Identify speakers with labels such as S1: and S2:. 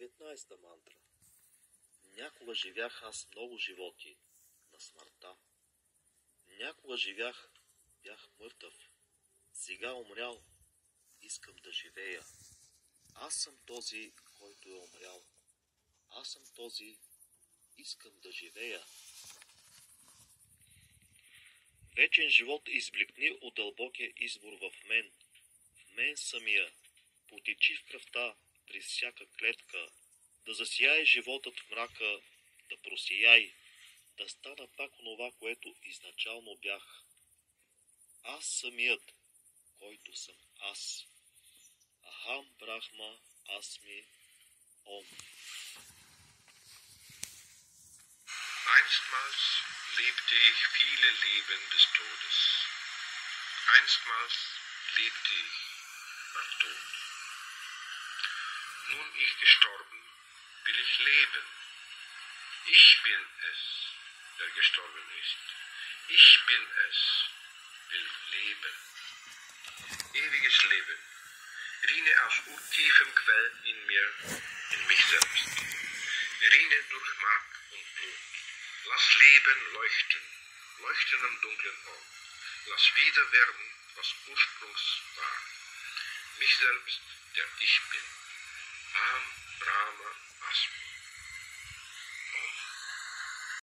S1: 19-та мантра. Някога живях аз много животи на смъртта. Някога живях, бях мъртъв. Сега умрял, искам да живея. Аз съм този, който е умрял. Аз съм този, искам да живея. Вечен живот избликни от дълбокия извор в мен. В мен самия, потечи в кръвта при всяка клетка, да засияе животът в мрака, да просияй, да стана пак онова, което изначално бях. Аз самият, който съм аз. Ахам Брахма Асми Ом.
S2: Einstmals lebte ich viele Leben des Todes. Einstmals lebte ich nach Tod. Nun ich gestorben, will ich leben. Ich bin es, der gestorben ist. Ich bin es, will leben. Ewiges Leben, rinne aus urtiefem Quell in mir, in mich selbst. Rinne durch Mark und Blut. Lass Leben leuchten, leuchten am dunklen Ort. Lass wieder werden, was ursprungs war. Mich selbst, der ich bin. Aham Brahma Asmi.